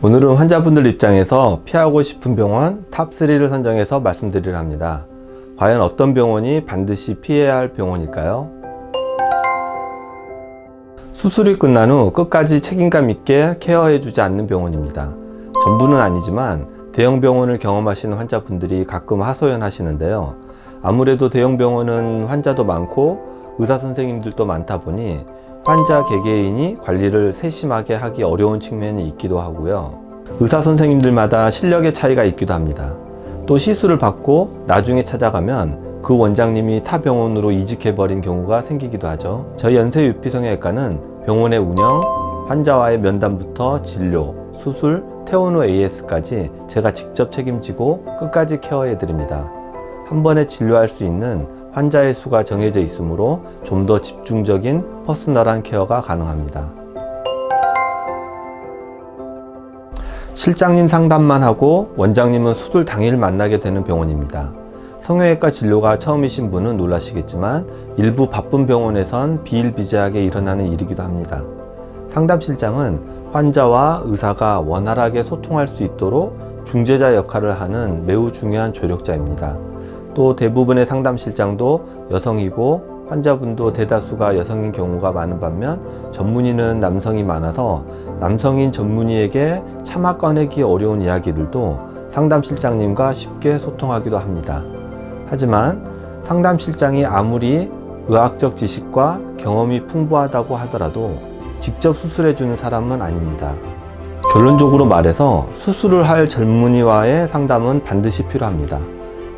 오늘은 환자분들 입장에서 피하고 싶은 병원 탑3를 선정해서 말씀드리려 합니다. 과연 어떤 병원이 반드시 피해야 할 병원일까요? 수술이 끝난 후 끝까지 책임감 있게 케어해주지 않는 병원입니다. 전부는 아니지만 대형 병원을 경험하시는 환자분들이 가끔 하소연하시는데요. 아무래도 대형 병원은 환자도 많고 의사 선생님들도 많다 보니 환자 개개인이 관리를 세심하게 하기 어려운 측면이 있기도 하고요. 의사 선생님들마다 실력의 차이가 있기도 합니다. 또 시술을 받고 나중에 찾아가면 그 원장님이 타 병원으로 이직해버린 경우가 생기기도 하죠. 저희 연세유피성형외과는 병원의 운영, 환자와의 면담부터 진료, 수술, 퇴원 후 AS까지 제가 직접 책임지고 끝까지 케어해드립니다. 한 번에 진료할 수 있는 환자의 수가 정해져 있으므로 좀 더 집중적인 퍼스널한 케어가 가능합니다. 실장님 상담만 하고 원장님은 수술 당일 만나게 되는 병원입니다. 성형외과 진료가 처음이신 분은 놀라시겠지만 일부 바쁜 병원에선 비일비재하게 일어나는 일이기도 합니다. 상담실장은 환자와 의사가 원활하게 소통할 수 있도록 중재자 역할을 하는 매우 중요한 조력자입니다. 또 대부분의 상담실장도 여성이고 환자분도 대다수가 여성인 경우가 많은 반면 전문의는 남성이 많아서 남성인 전문의에게 차마 꺼내기 어려운 이야기들도 상담실장님과 쉽게 소통하기도 합니다. 하지만 상담실장이 아무리 의학적 지식과 경험이 풍부하다고 하더라도 직접 수술해주는 사람은 아닙니다. 결론적으로 말해서 수술을 할 전문의와의 상담은 반드시 필요합니다.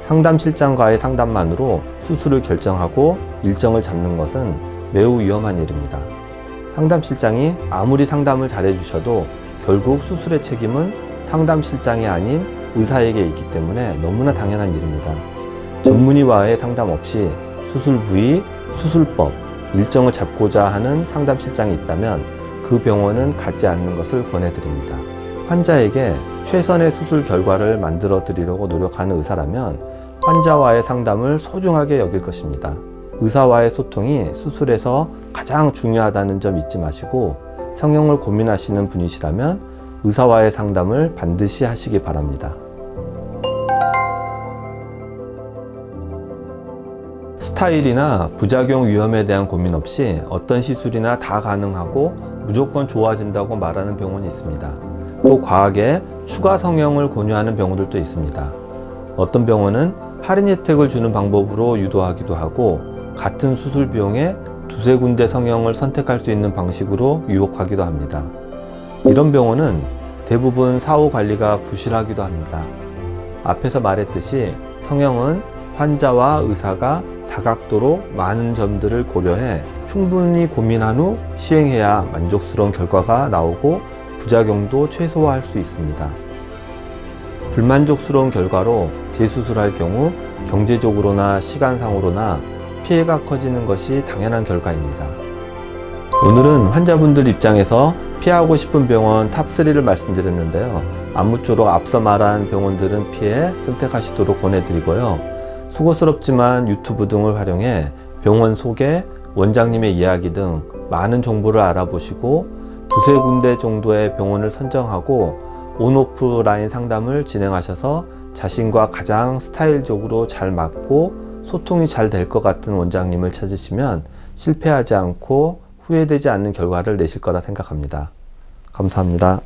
상담실장과의 상담만으로 수술을 결정하고 일정을 잡는 것은 매우 위험한 일입니다. 상담실장이 아무리 상담을 잘해주셔도 결국 수술의 책임은 상담실장이 아닌 의사에게 있기 때문에 너무나 당연한 일입니다. 전문의와의 상담 없이 수술 부위, 수술법, 일정을 잡고자 하는 상담실장이 있다면 그 병원은 가지 않는 것을 권해드립니다. 환자에게 최선의 수술 결과를 만들어 드리려고 노력하는 의사라면 환자와의 상담을 소중하게 여길 것입니다. 의사와의 소통이 수술에서 가장 중요하다는 점 잊지 마시고 성형을 고민하시는 분이시라면 의사와의 상담을 반드시 하시기 바랍니다. 스타일이나 부작용 위험에 대한 고민 없이 어떤 시술이나 다 가능하고 무조건 좋아진다고 말하는 병원이 있습니다. 또 과하게 추가 성형을 권유하는 병원들도 있습니다. 어떤 병원은 할인 혜택을 주는 방법으로 유도하기도 하고 같은 수술 비용에 두세 군데 성형을 선택할 수 있는 방식으로 유혹하기도 합니다. 이런 병원은 대부분 사후 관리가 부실하기도 합니다. 앞에서 말했듯이 성형은 환자와 의사가 다각도로 많은 점들을 고려해 충분히 고민한 후 시행해야 만족스러운 결과가 나오고 부작용도 최소화할 수 있습니다. 불만족스러운 결과로 재수술할 경우 경제적으로나 시간상으로나 피해가 커지는 것이 당연한 결과입니다. 오늘은 환자분들 입장에서 피하고 싶은 병원 탑3를 말씀드렸는데요. 아무쪼록 앞서 말한 병원들은 피해 선택하시도록 권해드리고요. 수고스럽지만 유튜브 등을 활용해 병원 소개, 원장님의 이야기 등 많은 정보를 알아보시고 두세 군데 정도의 병원을 선정하고 온오프라인 상담을 진행하셔서 자신과 가장 스타일적으로 잘 맞고 소통이 잘 될 것 같은 원장님을 찾으시면 실패하지 않고 후회되지 않는 결과를 내실 거라 생각합니다. 감사합니다.